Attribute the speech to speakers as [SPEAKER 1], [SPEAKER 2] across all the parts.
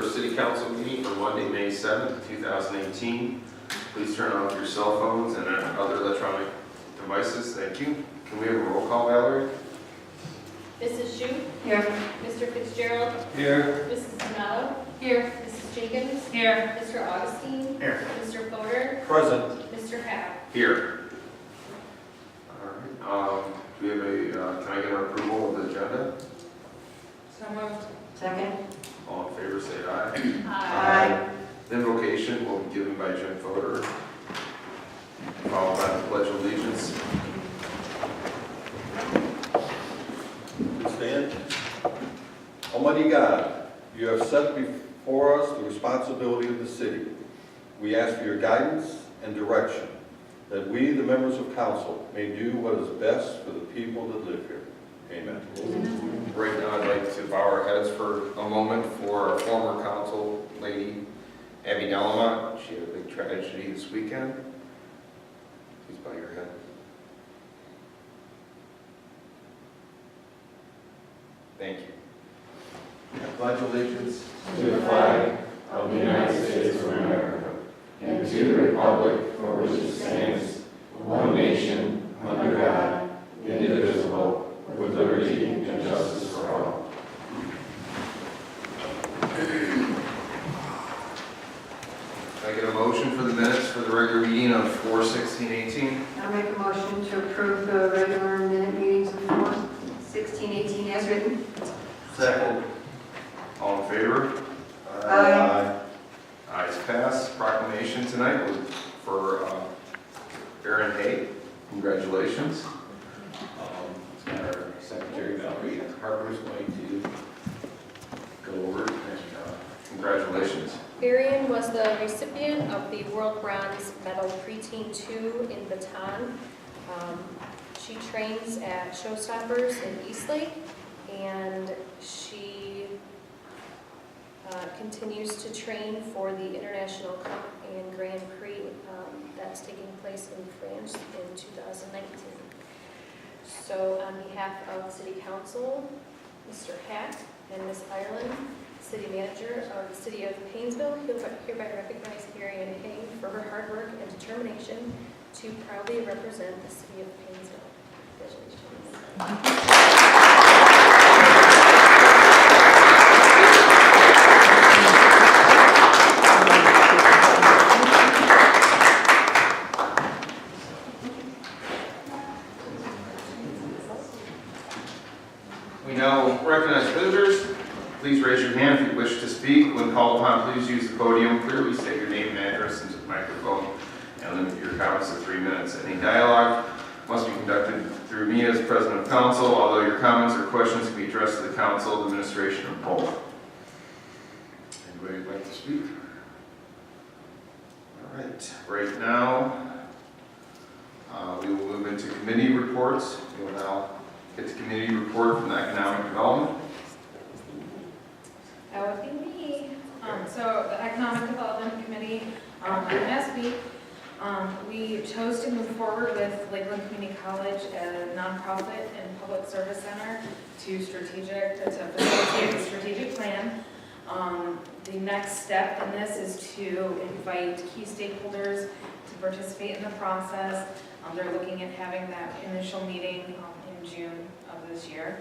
[SPEAKER 1] first city council meeting for Monday, May 7th, 2018. Please turn off your cell phones and other electronic devices. Thank you. Can we have a roll call, Valerie?
[SPEAKER 2] Mrs. Shute?
[SPEAKER 3] Here.
[SPEAKER 2] Mr. Fitzgerald?
[SPEAKER 1] Here.
[SPEAKER 2] Mrs. Canello?
[SPEAKER 3] Here.
[SPEAKER 2] Mrs. Jenkins?
[SPEAKER 3] Here.
[SPEAKER 2] Mr. Augustine?
[SPEAKER 1] Here.
[SPEAKER 2] Mr. Fodor?
[SPEAKER 1] Present.
[SPEAKER 2] Mr. Hack?
[SPEAKER 1] Here. All right. Do we have can I get an approval of the agenda?
[SPEAKER 3] So moved. Second.
[SPEAKER 1] All in favor, say aye.
[SPEAKER 3] Aye.
[SPEAKER 1] The invocation will be given by Jim Fodor, followed by the Pledge of Allegiance.
[SPEAKER 4] Please stand. Almighty God, you have set before us the responsibility of the city. We ask for your guidance and direction, that we, the members of council, may do what is best for the people that live here. Amen.
[SPEAKER 1] Right now, I'd like to bow our heads for a moment for our former council lady, Abby Delamont. She had a big tragedy this weekend. Please bow your head. Thank you. I pledge allegiance
[SPEAKER 5] to the flag of the United States of America and to the republic for which it stands, one nation, under God, indivisible, with liberty and justice for all.
[SPEAKER 1] Can I get a motion for the minutes for the regular meeting of 4/16/18?
[SPEAKER 3] I'll make a motion to approve the regular minute meetings of 4/16/18 as written.
[SPEAKER 4] Second.
[SPEAKER 1] All in favor?
[SPEAKER 3] Aye.
[SPEAKER 1] Ayes passed. Proclamation tonight was for Aaron Hay. Congratulations. Our Secretary Valerie Harper is going to go over it. Congratulations.
[SPEAKER 2] Arian was the recipient of the World Bronze Medal Preteen 2 in Baton. She trains at Showstoppers in Eastlake, and she continues to train for the International Cup and Grand Prix that's taking place in France in 2019. So on behalf of City Council, Mr. Hack and Ms. Ireland, City Manager of the City of Painesville, hereby recognize Arian Hay for her hard work and determination to proudly represent the City of Painesville. Congratulations.
[SPEAKER 1] We now recognize visitors. Please raise your hand if you wish to speak. When called upon, please use the podium. Clearly state your name and address into the microphone and limit your comments to 3 minutes. Any dialogue must be conducted through me as President of Council, although your comments or questions can be addressed to the Council, the Administration, or both. Anybody would like to speak? All right. Right now, we will move into committee reports. We will now get the committee report from the Economic Development.
[SPEAKER 6] That would be me. So the Economic Development Committee, last week, we chose to move forward with Lakeland Community College, a nonprofit and public service center, to facilitate a strategic plan. The next step in this is to invite key stakeholders to participate in the process. They're looking at having that initial meeting in June of this year.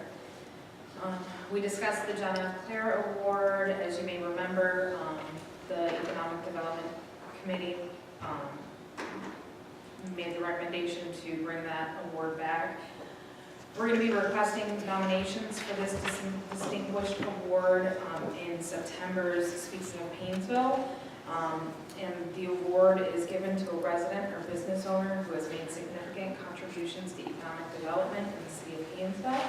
[SPEAKER 6] We discussed the John F. Clare Award. As you may remember, the Economic Development Committee made the recommendation to bring that award back. We're going to be requesting nominations for this distinguished award in September's Speaks of Painesville. And the award is given to a resident or business owner who has made significant contributions to economic development in the city of Painesville.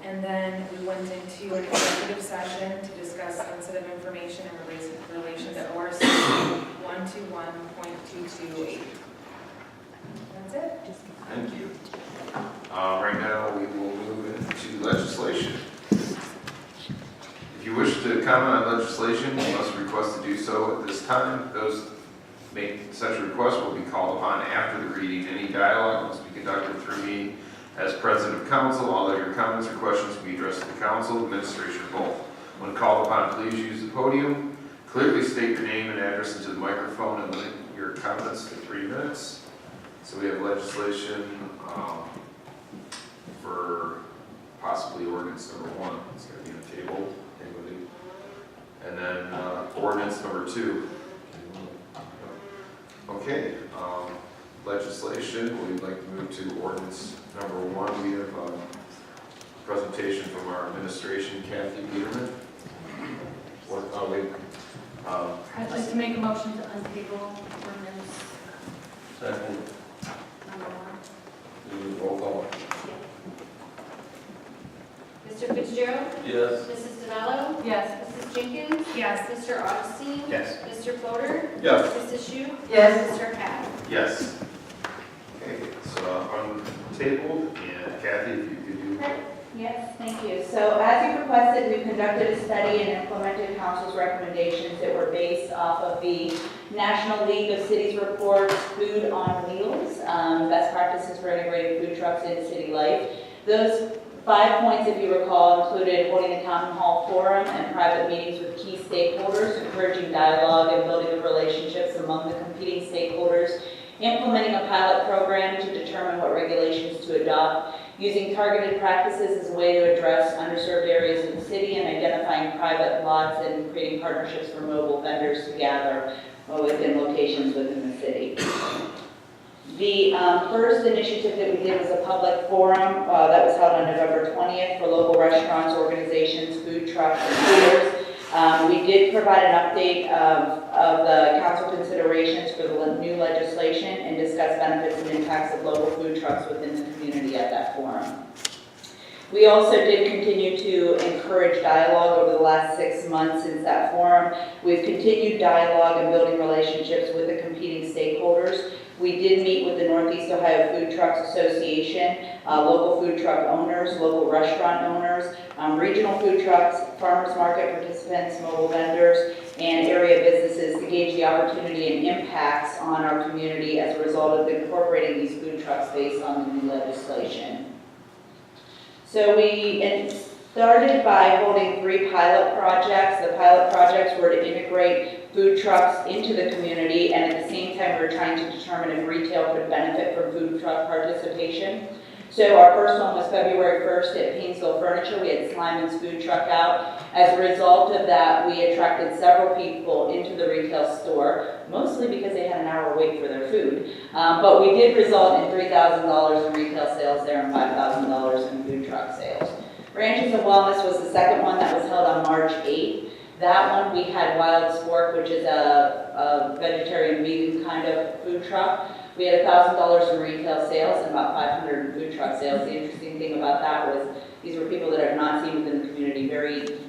[SPEAKER 6] And then we went into an executive session to discuss sensitive information in relation to ORC 121.228. That's it.
[SPEAKER 1] Thank you. Right now, we will move into legislation. If you wish to comment on legislation, you must request to do so at this time. Those make such requests will be called upon after the reading. Any dialogue must be conducted through me as President of Council. All of your comments or questions can be addressed to the Council, Administration, or both. When called upon, please use the podium. Clearly state your name and address into the microphone and limit your comments to 3 minutes. So we have legislation for possibly ordinance number 1. It's going to be on the table. Anybody? And then ordinance number 2. Okay. Legislation, we'd like to move to ordinance number 1. We have a presentation from our administration, Kathy Peterman.
[SPEAKER 6] I'd like to make a motion to untable ordinance
[SPEAKER 4] Second.
[SPEAKER 6] number 1.
[SPEAKER 4] Roll call.
[SPEAKER 2] Mr. Fitzgerald.
[SPEAKER 4] Yes.
[SPEAKER 2] Mrs. DeMello.
[SPEAKER 6] Yes.
[SPEAKER 2] Mrs. Jenkins.
[SPEAKER 6] Yes.
[SPEAKER 2] Mr. Augustine.
[SPEAKER 1] Yes.
[SPEAKER 2] Mr. Fodor.
[SPEAKER 4] Yes.
[SPEAKER 2] Mrs. Shu.
[SPEAKER 3] Yes.
[SPEAKER 2] Mr. Pat.
[SPEAKER 1] Yes. Okay, it's untabled, and Kathy, if you could do.
[SPEAKER 7] Yes, thank you. So as you requested, we conducted a study and implemented council's recommendations that were based off of the National League of Cities report, Food on Wheels, best practices for integrating food trucks into city life. Those 5 points, if you recall, included holding a town hall forum and private meetings with key stakeholders, encouraging dialogue and building of relationships among the competing stakeholders, implementing a pilot program to determine what regulations to adopt, using targeted practices as a way to address underserved areas of the city, and identifying private lots and creating partnerships for mobile vendors to gather within locations within the city. The first initiative that we did was a public forum that was held on November 20th for local restaurants, organizations, food trucks, and vendors. We did provide an update of the council considerations for the new legislation and discuss benefits and impacts of local food trucks within the community at that forum. We also did continue to encourage dialogue over the last 6 months since that forum. We've continued dialogue and building relationships with the competing stakeholders. We did meet with the Northeast Ohio Food Trucks Association, local food truck owners, local restaurant owners, regional food trucks, farmers market participants, mobile vendors, and area businesses to gauge the opportunity and impacts on our community as a result of incorporating these food trucks based on the new legislation. So we started by holding 3 pilot projects. The pilot projects were to integrate food trucks into the community, and at the same time we were trying to determine if retail could benefit from food truck participation. So our first one was February 1st at Painesville Furniture. We had Slyman's food truck out. As a result of that, we attracted several people into the retail store, mostly because they had an hour wait for their food. But we did result in $3,000 in retail sales there and $5,000 in food truck sales. Ranches of Wellness was the second one that was held on March 8th. That one we had Wild Spork, which is a vegetarian vegan kind of food truck. We had $1,000 in retail sales and about 500 in food truck sales. The interesting thing about that was these were people that I've not seen within the community, very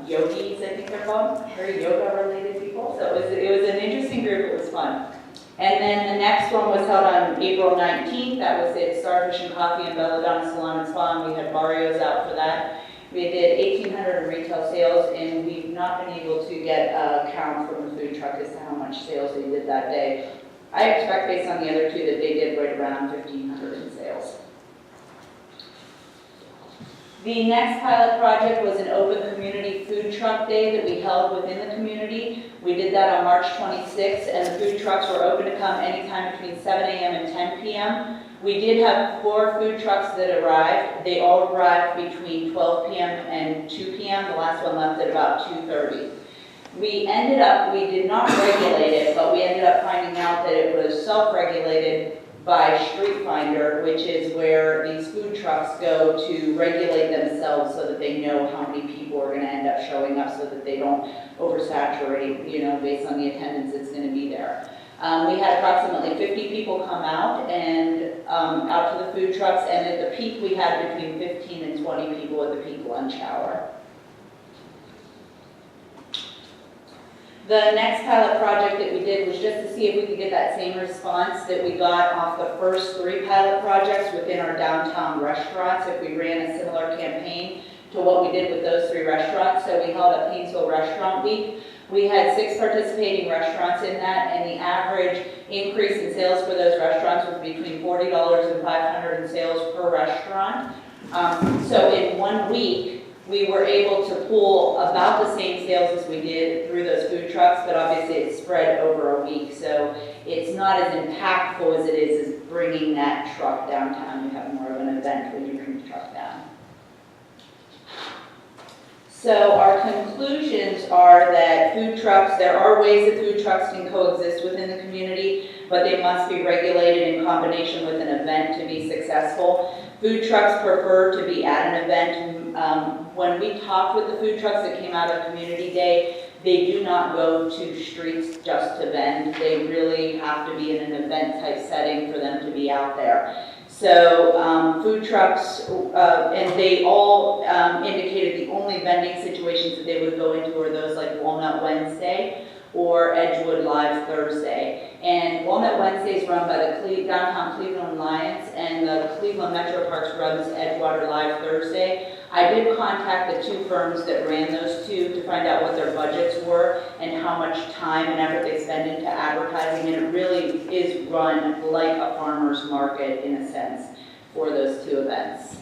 [SPEAKER 7] yogis, I think they're called, very yoga-related people. So it was an interesting group. It was fun. And then the next one was held on April 19th. That was at Starfish and Coffee and Belladonna Salon and Spa, and we had Barrios out for that. We did 1,800 in retail sales, and we've not been able to get a count from the food truck as to how much sales they did that day. I expect, based on the other 2, that they did right around 1,500 in sales. The next pilot project was an open community food truck day that we held within the community. We did that on March 26th, and the food trucks were open to come anytime between 7 a.m. and 10 p.m. We did have 4 food trucks that arrived. They all arrived between 12 p.m. and 2 p.m. The last one left at about 2:30. We did not regulate it, but we ended up finding out that it was self-regulated by Street Finder, which is where these food trucks go to regulate themselves so that they know how many people are going to end up showing up so that they don't oversaturate, based on the attendance that's going to be there. We had approximately 50 people come out out to the food trucks, and at the peak we had between 15 and 20 people at the peak lunch hour. The next pilot project that we did was just to see if we could get that same response that we got off the first 3 pilot projects within our downtown restaurants, if we ran a similar campaign to what we did with those 3 restaurants. So we held a Painesville Restaurant Week. We had 6 participating restaurants in that, and the average increase in sales for those restaurants was between $40 and $500 in sales per restaurant. So in 1 week, we were able to pull about the same sales as we did through those food trucks, but obviously it's spread over a week, so it's not as impactful as it is as bringing that truck downtown. You have more of an event when you bring the truck down. So our conclusions are that food trucks, there are ways that food trucks can coexist within the community, but they must be regulated in combination with an event to be successful. Food trucks prefer to be at an event. When we talked with the food trucks that came out of Community Day, they do not go to streets just to vend. They really have to be in an event type setting for them to be out there. So food trucks, and they all indicated the only vending situations that they would go into are those like Walnut Wednesday or Edgewood Live Thursday. And Walnut Wednesday is run by the Downtown Cleveland Alliance, and the Cleveland Metro Parks runs Edgewater Live Thursday. I did contact the two firms that ran those two to find out what their budgets were and how much time and effort they spend into advertising, and it really is run like a farmer's market in a sense for those two events.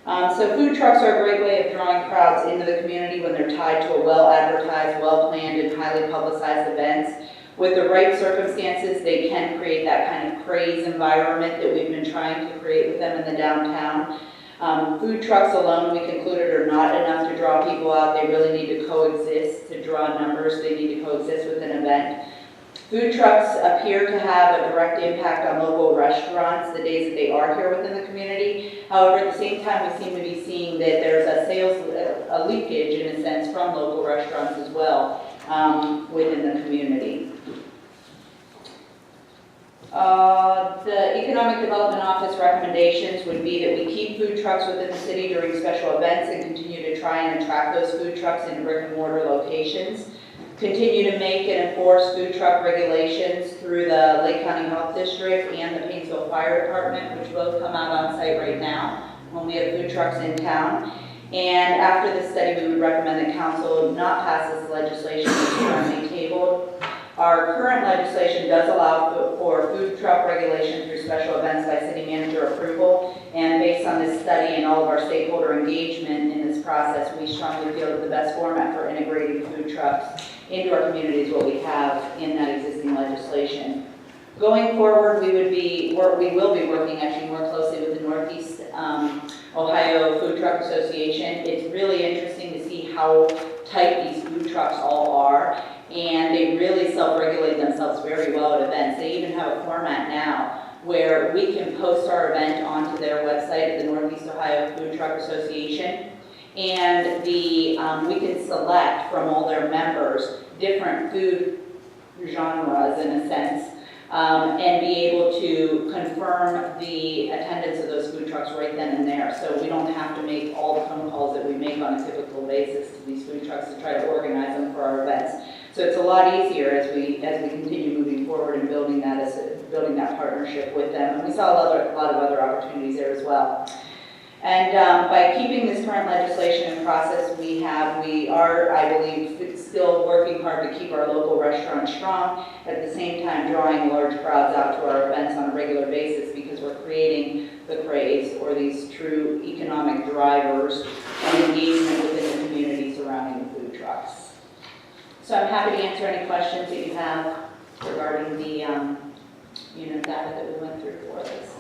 [SPEAKER 7] So food trucks are a great way of drawing crowds into the community when they're tied to a well-advertised, well-planned, and highly publicized events. With the right circumstances, they can create that kind of craze environment that we've been trying to create with them in the downtown. Food trucks alone, we concluded, are not enough to draw people out. They really need to coexist to draw numbers. They need to coexist with an event. Food trucks appear to have a direct impact on local restaurants the days that they are here within the community. However, at the same time, we seem to be seeing that there's a leakage, in a sense, from local restaurants as well within the community. The Economic Development Office recommendations would be that we keep food trucks within the city during special events and continue to try and attract those food trucks into brick and mortar locations. Continue to make and enforce food truck regulations through the Lake County Health District and the Painesville Fire Department, which both come out on site right now when we have food trucks in town. And after this study, we would recommend that council not pass this legislation that's currently tabled. Our current legislation does allow for food truck regulation through special events by city manager approval. And based on this study and all of our stakeholder engagement in this process, we strongly feel that the best format for integrating food trucks into our community is what we have in that existing legislation. Going forward, we will be working actually more closely with the Northeast Ohio Food Truck Association. It's really interesting to see how tight these food trucks all are, and they really self-regulate themselves very well at events. They even have a format now where we can post our event onto their website, the Northeast Ohio Food Truck Association, and we can select from all their members different food genres, in a sense, and be able to confirm the attendance of those food trucks right then and there. So we don't have to make all the phone calls that we make on a typical basis to these food trucks to try to organize them for our events. So it's a lot easier as we continue moving forward and building that partnership with them. And we saw a lot of other opportunities there as well. And by keeping this current legislation in process, we are, I believe, still working hard to keep our local restaurants strong, at the same time drawing large crowds out to our events on a regular basis, because we're creating the craze or these true economic drivers and engagement within the community surrounding the food trucks. So I'm happy to answer any questions that you have regarding the data that we went through for this.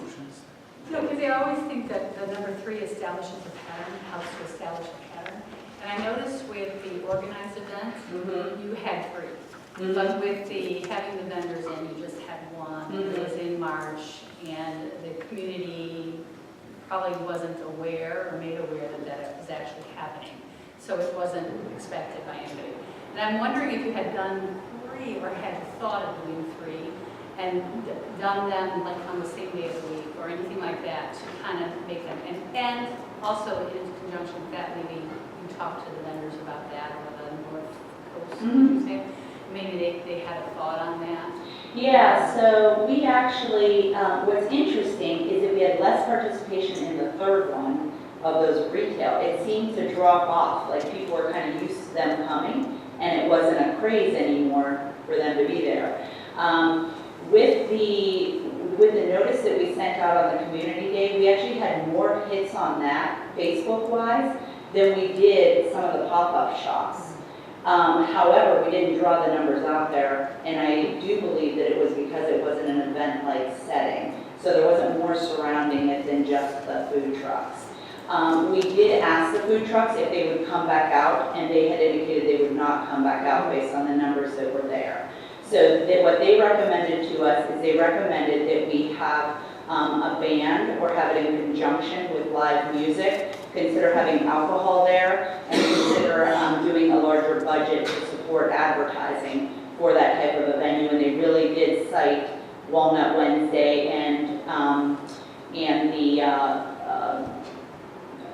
[SPEAKER 8] No, because I always think that the number 3 establishes a pattern, helps to establish a pattern. And I noticed with the organized events, you had 3. But with the having the vendors in, you just had 1. It was in March, and the community probably wasn't aware or made aware that it was actually happening. So it wasn't expected by anybody. And I'm wondering if you had done 3 or had thought of doing 3 and done them like on the same day of the week or anything like that to kind of make them, and also in conjunction with that, maybe you talk to the vendors about that, or the North Coast, you say? Maybe they had a thought on that.
[SPEAKER 7] Yeah, so we actually, what's interesting is that we had less participation in the 3rd one of those retail. It seemed to drop off, like people were kind of used to them coming, and it wasn't a craze anymore for them to be there. with the notice that we sent out on the community day, we actually had more hits on that, Facebook-wise, than we did some of the pop-up shops. However, we didn't draw the numbers out there, and I do believe that it was because it wasn't an event-like setting. So there wasn't more surrounding it than just the food trucks. We did ask the food trucks if they would come back out, and they had indicated they would not come back out based on the numbers that were there. So what they recommended to us is they recommended that we have a band or have it in conjunction with live music, consider having alcohol there, and consider doing a larger budget to support advertising for that type of a venue. And they really did cite Walnut Wednesday and the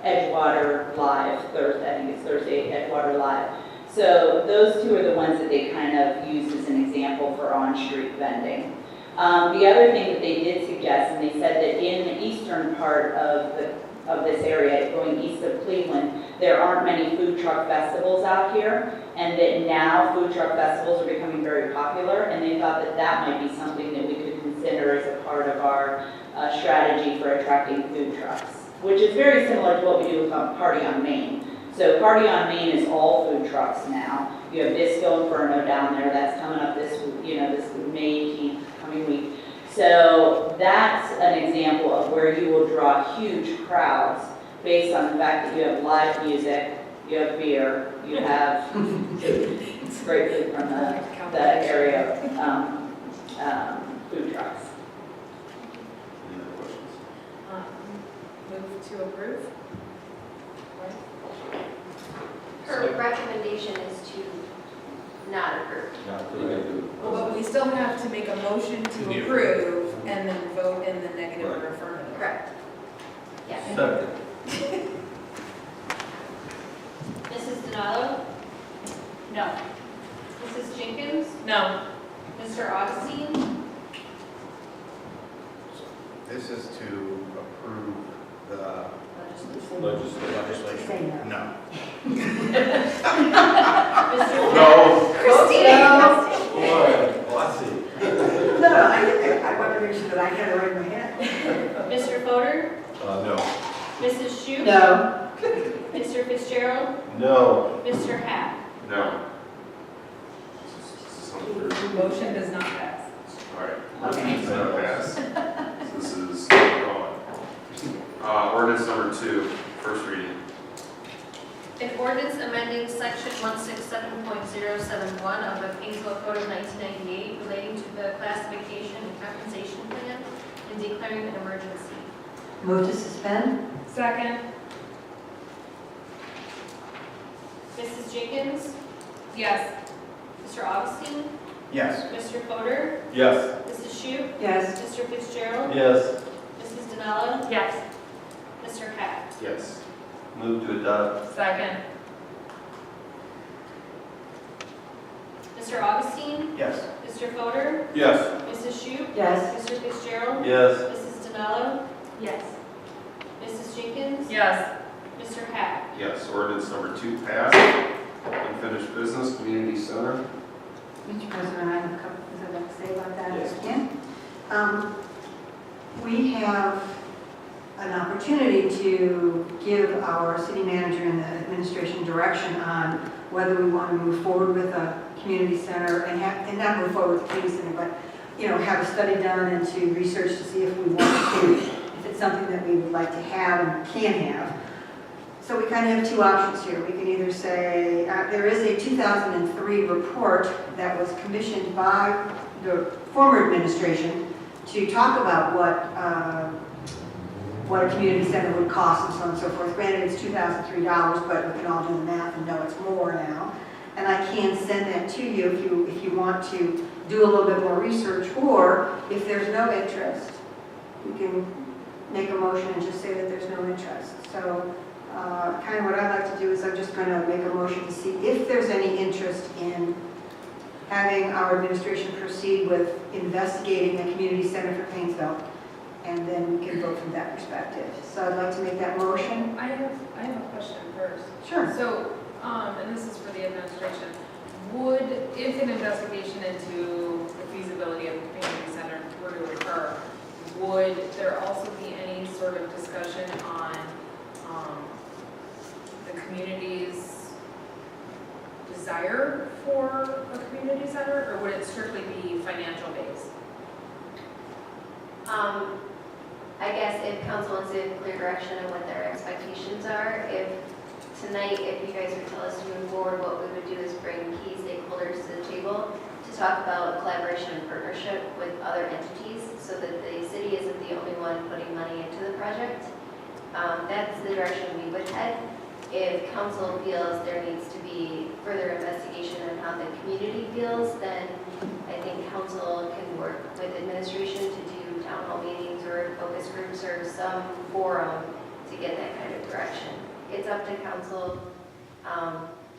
[SPEAKER 7] Edgewater Live Thursday. I think it's Thursday, Edgewater Live. So those two are the ones that they kind of used as an example for on-street vending. The other thing that they did suggest, and they said that in the eastern part of this area, going east of Cleveland, there aren't many food truck festivals out here, and that now food truck festivals are becoming very popular, and they thought that that might be something that we could consider as a part of our strategy for attracting food trucks, which is very similar to what we do with Party on Main. So Party on Main is all food trucks now. You have Disco Inferno down there, that's coming up this May 18th, coming week. So that's an example of where you will draw huge crowds based on the fact that you have live music, you have beer, you have great food from the area food trucks.
[SPEAKER 1] Any other questions?
[SPEAKER 6] Move to approve.
[SPEAKER 2] Her recommendation is to not approve.
[SPEAKER 6] Well, but we still have to make a motion to approve and then vote in the negative or affirmative.
[SPEAKER 2] Correct. Yes.
[SPEAKER 5] Second.
[SPEAKER 2] Mrs. Denalo? No. Mrs. Jenkins?
[SPEAKER 6] No.
[SPEAKER 2] Mr. Augustine?
[SPEAKER 9] This is to approve the
[SPEAKER 5] Legislation.
[SPEAKER 3] Say no.
[SPEAKER 9] no.
[SPEAKER 2] Mr.
[SPEAKER 1] No.
[SPEAKER 2] Christine?
[SPEAKER 5] Well, I see.
[SPEAKER 3] No, I want to make sure that I had it right in my head.
[SPEAKER 2] Mr. Fodor?
[SPEAKER 5] No.
[SPEAKER 2] Mrs. Shute?
[SPEAKER 3] No.
[SPEAKER 2] Mr. Fitzgerald?
[SPEAKER 5] No.
[SPEAKER 2] Mr. Hack?
[SPEAKER 1] No. This is something we're-
[SPEAKER 6] Motion does not pass.
[SPEAKER 1] All right.
[SPEAKER 3] Okay.
[SPEAKER 1] It's not passed. So this is gone. Ordinance number 2, first reading.
[SPEAKER 2] An ordinance amending section 167.071 of the Painesville Code of 1998 relating to the classification and compensation plan and declaring an emergency.
[SPEAKER 3] Move to suspend?
[SPEAKER 6] Second.
[SPEAKER 2] Mrs. Jenkins?
[SPEAKER 6] Yes.
[SPEAKER 2] Mr. Augustine?
[SPEAKER 9] Yes.
[SPEAKER 2] Mr. Fodor?
[SPEAKER 5] Yes.
[SPEAKER 2] Mrs. Shute?
[SPEAKER 3] Yes.
[SPEAKER 2] Mr. Fitzgerald?
[SPEAKER 5] Yes.
[SPEAKER 2] Mrs. Denala?
[SPEAKER 6] Yes.
[SPEAKER 2] Mr. Hack?
[SPEAKER 1] Yes.
[SPEAKER 5] Move to adopt.
[SPEAKER 6] Second.
[SPEAKER 2] Mr. Augustine?
[SPEAKER 9] Yes.
[SPEAKER 2] Mr. Fodor?
[SPEAKER 5] Yes.
[SPEAKER 2] Mrs. Shute?
[SPEAKER 3] Yes.
[SPEAKER 2] Mr. Fitzgerald?
[SPEAKER 5] Yes.
[SPEAKER 2] Mrs. Denala?
[SPEAKER 6] Yes.
[SPEAKER 2] Mrs. Jenkins?
[SPEAKER 6] Yes.
[SPEAKER 2] Mr. Hack?
[SPEAKER 1] Yes. Ordinance number 2 passed. Unfinished business, community center.
[SPEAKER 3] Mr. President, I have a couple things I'd like to say about that
[SPEAKER 1] Yes.
[SPEAKER 3] again. We have an opportunity to give our city manager and the administration direction on whether we want to move forward with a community center and not move forward with a community center, but, have a study done and to research to see if we want to, if it's something that we would like to have and can have. So we kind of have two options here. We can either say, there is a 2003 report that was commissioned by the former administration to talk about what a community center would cost and so on and so forth. Granted, it's $2,003, but we can all do the math and know it's more now. And I can send that to you if you want to do a little bit more research, or if there's no interest, you can make a motion and just say that there's no interest. So kind of what I'd like to do is I'm just going to make a motion to see if there's any interest in having our administration proceed with investigating a community center for Painesville, and then we can vote from that perspective. So I'd like to make that motion.
[SPEAKER 6] I have a question first.
[SPEAKER 3] Sure.
[SPEAKER 6] So, and this is for the administration, if an investigation into the feasibility of the community center were to occur, sort of discussion on the community's desire for a community center, or would it strictly be financial based?
[SPEAKER 10] I guess if council wants to have clear direction on what their expectations are, if tonight, if you guys would tell us to move forward, what we would do is bring key stakeholders to the table to talk about collaboration and partnership with other entities so that the city isn't the only one putting money into the project. That's the direction we would head. If council feels there needs to be further investigation on how the community feels, then I think council can work with administration to do town hall meetings or focus groups or some forum to get that kind of direction. It's up to council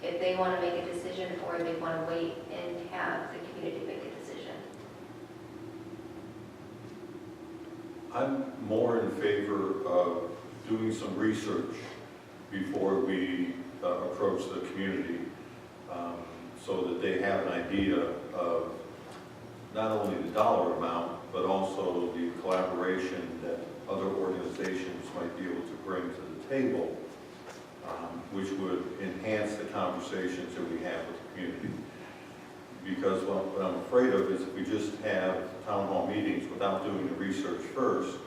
[SPEAKER 10] if they want to make a decision or they want to wait and have the community make a decision.
[SPEAKER 4] I'm more in favor of doing some research before we approach the community, so that they have an idea of not only the dollar amount, but also the collaboration that other organizations might be able to bring to the table, which would enhance the conversations that we have with the community. Because what I'm afraid of is if we just have town hall meetings without doing the research first,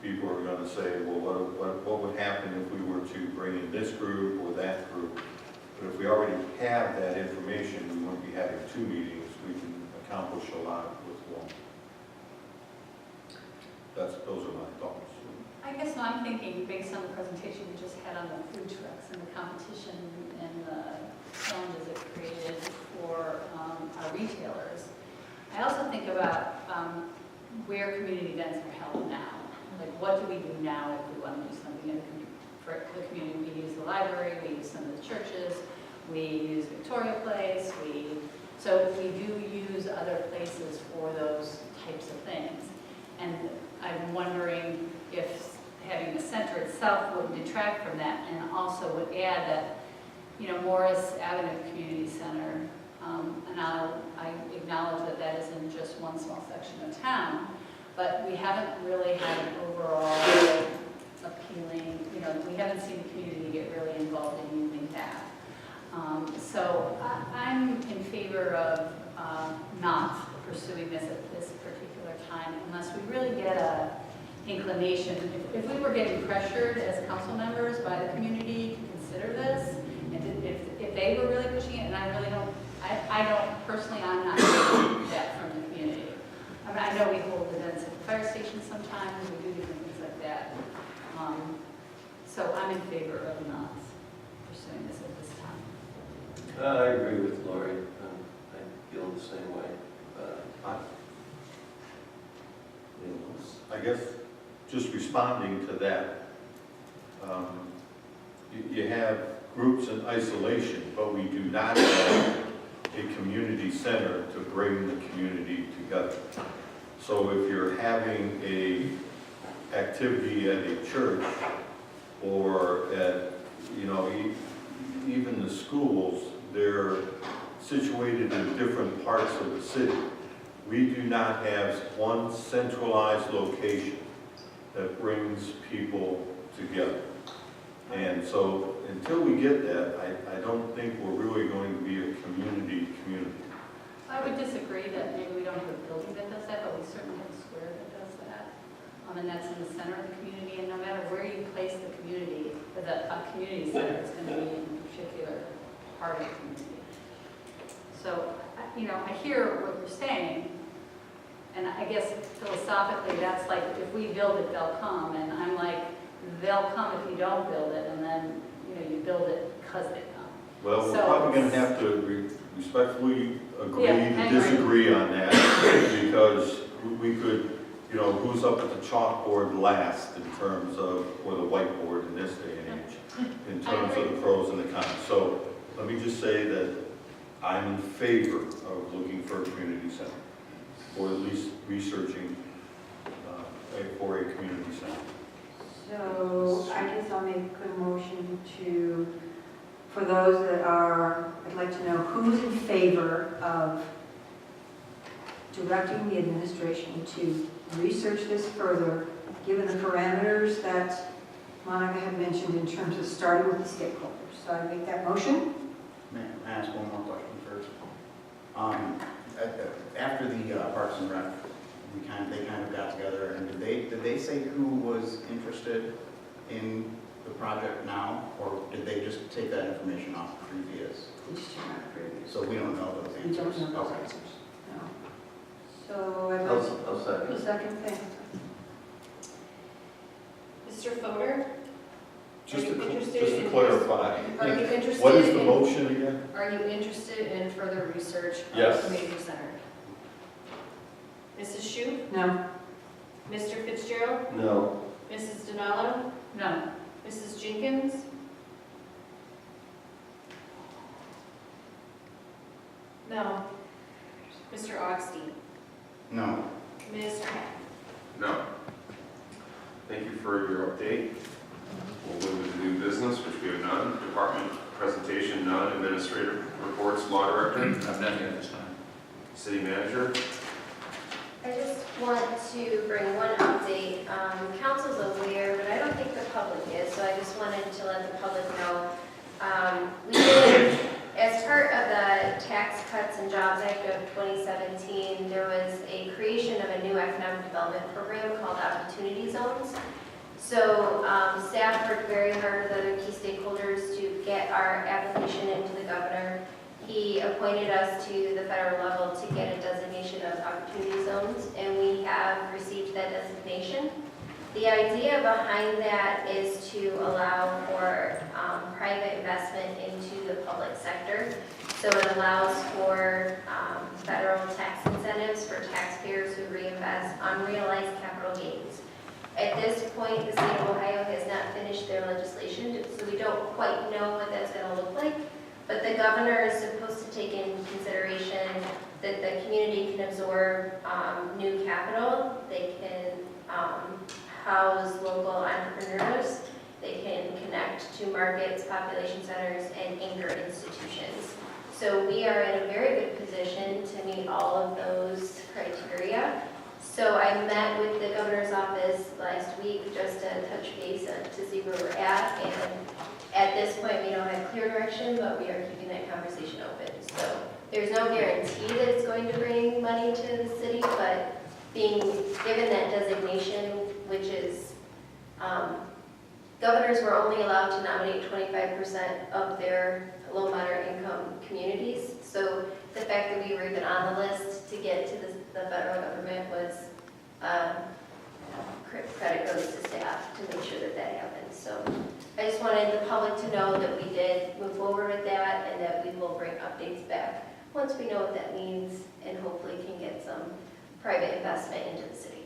[SPEAKER 4] people are going to say, well, what would happen if we were to bring in this group or that group? But if we already have that information, we won't be having two meetings. We can accomplish a lot with one. Those are my thoughts.
[SPEAKER 8] I guess what I'm thinking, based on the presentation we just had on the food trucks and the competition and the challenges it created for our retailers, I also think about where community events are held now. Like, what do we do now if we want to do something for the community? We use the library, we use some of the churches, we use Victoria Place, so we do use other places for those types of things. And I'm wondering if having the center itself would detract from that, and also would add that, Morris Avenue Community Center, and I acknowledge that that is in just one small section of town, but we haven't really had an overall appealing, we haven't seen the community get really involved in using that. So I'm in favor of not pursuing this at this particular time unless we really get a inclination. If we were getting pressured as council members by the community to consider this, and if they were really pushing it, and I really don't, I don't personally, I'm not getting that from the community. I mean, I know we hold events at the fire station sometimes, we do different things like that. So I'm in favor of not pursuing this at this time.
[SPEAKER 5] I agree with Lori. I feel the same way.
[SPEAKER 4] I guess just responding to that, you have groups in isolation, but we do not have a community center to bring the community together. So if you're having a activity at a church or at, even the schools, they're situated in different parts of the city. We do not have one centralized location that brings people together. And so until we get that, I don't think we're really going to be a community.
[SPEAKER 8] I would disagree that maybe we don't have a building that does that, but we certainly have a square that does that. And that's in the center of the community, and no matter where you place the community, a community center is going to be in a particular part of the community. So, I hear what you're saying, and I guess philosophically that's like, if we build it, they'll come, and I'm like, they'll come if you don't build it, and then, you build it because they come.
[SPEAKER 4] Well, we're
[SPEAKER 8] So
[SPEAKER 4] probably going to have to respectfully agree
[SPEAKER 8] Yeah, I
[SPEAKER 4] to
[SPEAKER 8] agree.
[SPEAKER 4] disagree on that, because we could, who's up at the chalkboard last in terms of, or the whiteboard in this day and age, in terms of the pros and the cons. So let me just say that I'm in favor of looking for a community center, or at least researching for a community center.
[SPEAKER 3] So I guess I'll make a motion for those that are, I'd like to know who's in favor of directing the administration to research this further, given the parameters that Monica had mentioned in terms of starting with the stakeholders. So I make that motion.
[SPEAKER 11] May I ask one more question first? After the Parks and Rec, they kind of got together, and did they say who was interested in the project now, or did they just take that information off the previous?
[SPEAKER 3] They just turn out previous.
[SPEAKER 11] So we don't know those
[SPEAKER 3] We
[SPEAKER 11] answers?
[SPEAKER 3] don't know those
[SPEAKER 11] Okay.
[SPEAKER 3] answers. No. So I'd like to...
[SPEAKER 5] I'll second.
[SPEAKER 3] A second thing.
[SPEAKER 2] Mr. Fodor?
[SPEAKER 4] Just
[SPEAKER 2] Are you
[SPEAKER 4] to
[SPEAKER 2] interested
[SPEAKER 4] just to
[SPEAKER 2] in-
[SPEAKER 4] clarify,
[SPEAKER 2] Are you interested
[SPEAKER 4] what is the
[SPEAKER 2] in-
[SPEAKER 4] motion again?
[SPEAKER 2] Are you interested in further research on
[SPEAKER 4] Yes.
[SPEAKER 2] the community center? Mrs. Shu?
[SPEAKER 3] No.
[SPEAKER 2] Mr. Fitzgerald?
[SPEAKER 5] No.
[SPEAKER 2] Mrs. Denalo?
[SPEAKER 8] No.
[SPEAKER 2] Mrs. Jenkins? No. Mr. Augustine?
[SPEAKER 11] No.
[SPEAKER 2] Ms. Hack?
[SPEAKER 1] No. Thank you for your update. We'll move to new business, which we have none. Department presentation, none. Administrative reports, law director,
[SPEAKER 9] I've done it this time.
[SPEAKER 1] city manager.
[SPEAKER 10] I just want to bring one update. Council's aware, but I don't think the public is, so I just wanted to let the public know. We did, as part of the Tax Cuts and Jobs Act of 2017, there was a creation of a new economic development program called Opportunity Zones. So staff worked very hard with other key stakeholders to get our application into the governor. He appointed us to the federal level to get a designation of opportunity zones, and we have received that designation. The idea behind that is to allow for private investment into the public sector. So it allows for federal tax incentives for taxpayers who reinvest unrealized capital gains. At this point, the state of Ohio has not finished their legislation, so we don't quite know what that's going to look like. But the governor is supposed to take into consideration that the community can absorb new capital, they can house local entrepreneurs, they can connect to markets, population centers, and anchor institutions. So we are in a very good position to meet all of those criteria. So I met with the governor's office last week just to touch base to see where we're at. And at this point, we don't have clear direction, but we are keeping that conversation open. So there's no guarantee that it's going to bring money to the city, but being given that designation, which is, governors were only allowed to nominate 25% of their low moderate income communities. So the fact that we were even on the list to get to the federal government was, credit goes to staff to make sure that that happened. So I just wanted the public to know that we did move forward with that and that we will bring updates back once we know what that means and hopefully can get some private investment into the city.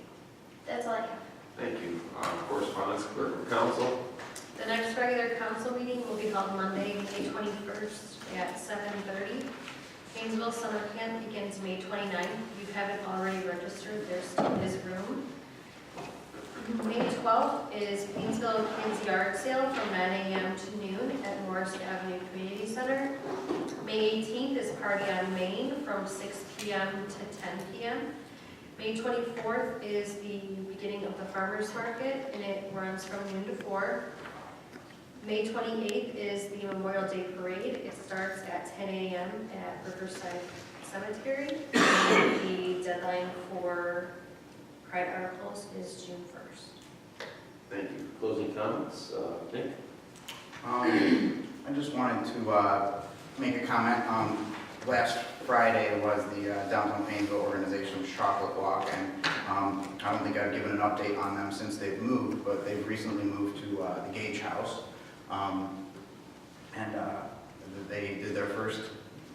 [SPEAKER 10] That's all I have.
[SPEAKER 1] Thank you. Correspondence, clerk of council.
[SPEAKER 2] The next regular council meeting will be held Monday, May 21st at 7:30. Painesville Summer Camp begins May 29th. If you haven't already registered, there still is room. May 12th is Painesville Kids Yard Sale from 9 a.m. to noon at Morris Avenue Community Center. May 18th is Party on Main from 6 p.m. to 10 p.m. May 24th is the beginning of the Farmers Market, and it runs from noon to 4. May 28th is the Memorial Day Parade. It starts at 10 a.m. at Riverside Cemetery. And the deadline for pride articles is June 1st.
[SPEAKER 5] Thank you. Closing comments, Nick?
[SPEAKER 11] I just wanted to make a comment. Last Friday was the Downtown Painesville Organization's Chocolate Walk, and I don't think I've given an update on them since they've moved, but they've recently moved to the Gage House. And they did their first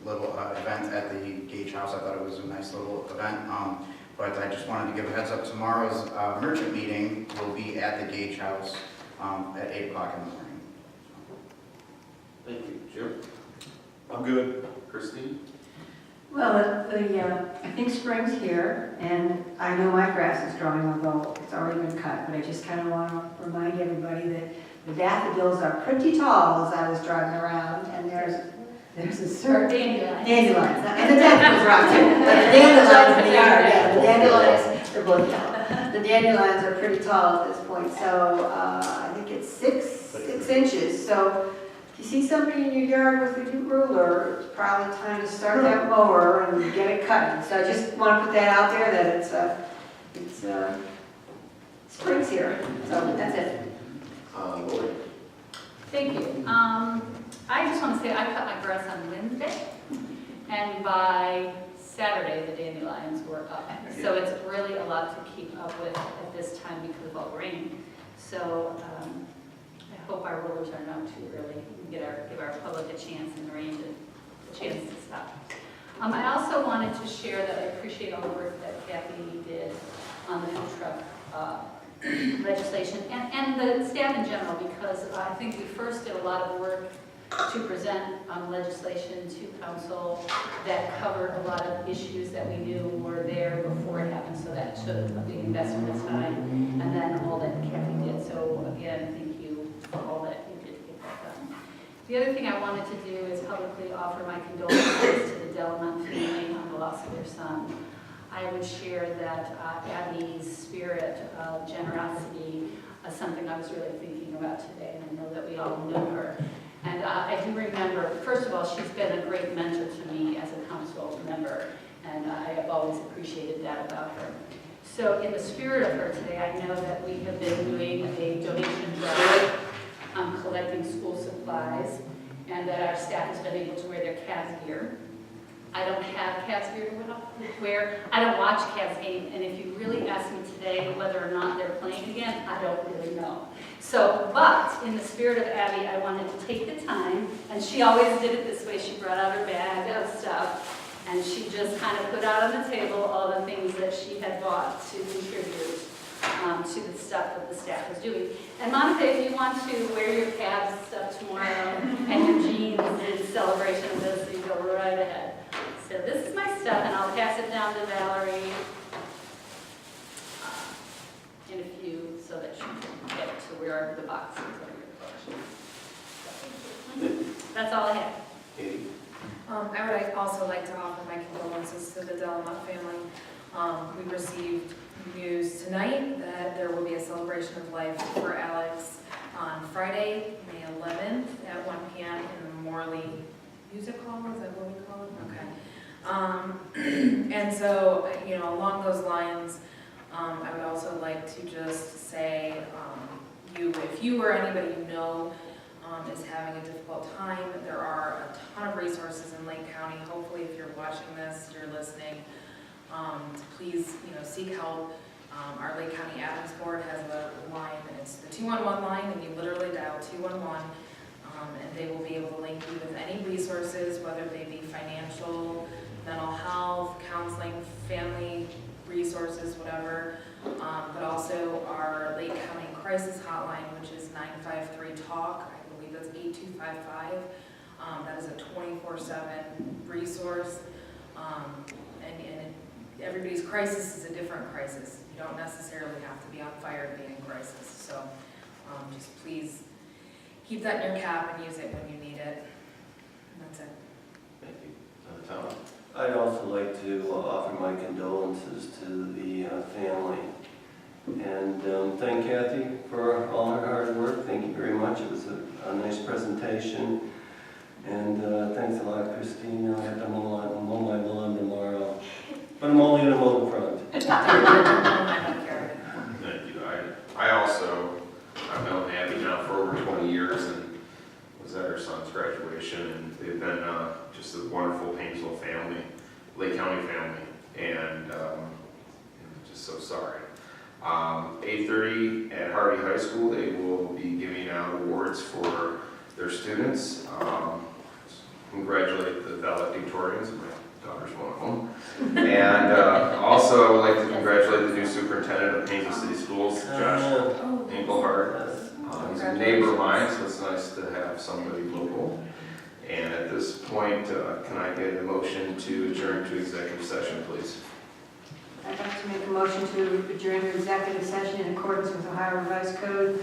[SPEAKER 11] little event at the Gage House. I thought it was a nice little event. But I just wanted to give a heads up. Tomorrow's merchant meeting will be at the Gage House at 8 o'clock in the morning.
[SPEAKER 1] Thank you. Jim?
[SPEAKER 4] I'm good.
[SPEAKER 1] Christine?
[SPEAKER 3] Well, I think spring's here, and I know my grass is growing, although it's already been cut, but I just kind of want to remind everybody that the daffodils are pretty tall as I was driving around, and there's a certain... Dandelions, and the daffodils are out too, but the dandelions in the yard, yeah, the dandelions, they're both tall. the dandelions are pretty tall at this point, so I think it's 6 inches. So if you see somebody in your yard with a new ruler, it's probably time to start that mower and get it cutting. So I just want to put that out there that it's spring's here. So that's it.
[SPEAKER 1] Lori?
[SPEAKER 8] Thank you. I just want to say I cut my grass on Wednesday, and by Saturday, the dandelions were up. So it's really a lot to keep up with at this time because of all the rain. So I hope our rulers are not too early and give our public a chance in the rain a chance to stop. I also wanted to share that I appreciate all the work that Kathy did on the food truck legislation and the staff in general, because I think we first did a lot of work to present legislation to council that covered a lot of issues that we knew were there before it happened, so that took a big investment of time, and then all that Kathy did. So again, thank you for all that you did to get that done. The other thing I wanted to do is publicly offer my condolences to the Delamont family on the loss of their son. I would share that Abby's spirit of generosity is something I was really thinking about today, and I know that we all know her. And I do remember, first of all, she's been a great mentor to me as a council member, and I have always appreciated that about her. So in the spirit of her today, I know that we have been doing a donation drive on collecting school supplies, and that our staff has been able to wear their Cavs gear. I don't have Cavs gear to wear. I don't watch Cavs game, and if you really ask me today whether or not they're playing again, I don't really know. So, but in the spirit of Abby, I wanted to take the time, and she always did it this way. She brought out her bag of stuff, and she just kind of put out on the table all the things that she had bought to contribute to the stuff that the staff was doing. And Monica, if you want to wear your Cavs stuff tomorrow and your jeans in celebration of this, you go right ahead. So this is my stuff, and I'll pass it down to Valerie in a few so that she can get to where the boxes of your collection. That's all I have.
[SPEAKER 1] Katie?
[SPEAKER 6] I would also like to offer my condolences to the Delamont family. We received news tonight that there will be a celebration of life for Alex on Friday, May 11th at 1 p.m. in the Morley Music Hall. Is that what we call it? Okay. And so, you know, along those lines, I would also like to just say, if you or anybody you know is having a difficult time, there are a ton of resources in Lake County. Hopefully, if you're watching this, you're listening, please, seek help. Our Lake County Adams Board has a line, it's the 211 line, and you literally dial 211, and they will be able to link you with any resources, whether they be financial, mental health, counseling, family resources, whatever, but also our Lake County Crisis Hotline, which is 953-TALK, I believe that's 8255. That is a 24/7 resource, and everybody's crisis is a different crisis. You don't necessarily have to be on fire to be in crisis, so just please keep that in your cap and use it when you need it. And that's it.
[SPEAKER 1] Thank you. Tom?
[SPEAKER 5] I'd also like to offer my condolences to the family. And thank Kathy for all her hard work. Thank you very much. It was a nice presentation. And thanks a lot, Christine. I have to mow my lawn tomorrow. But I'm only going to mow the front.
[SPEAKER 1] Thank you. I've known Abby now for over 20 years and was at her son's graduation, and they've been just a wonderful Painesville family, Lake County family, and just so sorry. 8:30 at Hardy High School, they will be giving out awards for their students. Congratulate the valedictorians. My daughter's one of them. And also, I would like to congratulate the new superintendent of Painesville City Schools, Josh Engelhardt. He's a neighbor of mine, so it's nice to have somebody local. And at this point, can I get a motion to adjourn to executive session, please?
[SPEAKER 3] I'd like to make a motion to adjourn to executive session in accordance with Ohio Revised Code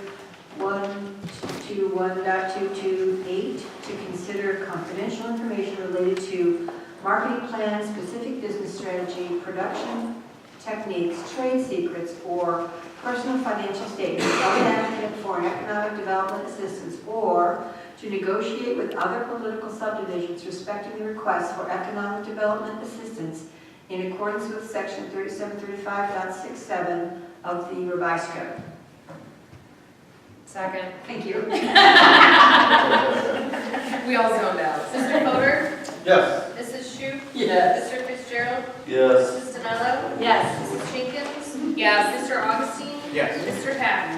[SPEAKER 3] 121.228 to consider confidential information related to marketing plans, specific business strategy, production, techniques, trade secrets, or personal financial statements of an applicant for an economic development assistance, or to negotiate with other political subdivisions respecting the request for economic development assistance in accordance with section 3735.67 of the revised code.
[SPEAKER 6] Second.
[SPEAKER 3] Thank you.
[SPEAKER 6] We all zoned out.
[SPEAKER 2] Mr. Fodor?
[SPEAKER 4] Yes.
[SPEAKER 2] Mrs. Shute?
[SPEAKER 8] Yes.
[SPEAKER 2] Mr. Fitzgerald?
[SPEAKER 4] Yes.
[SPEAKER 2] Mrs. Denello?
[SPEAKER 8] Yes.
[SPEAKER 2] Mrs. Jenkins?
[SPEAKER 6] Yes.
[SPEAKER 2] Mr. Augustine?
[SPEAKER 9] Yes.
[SPEAKER 2] Mr. Hack?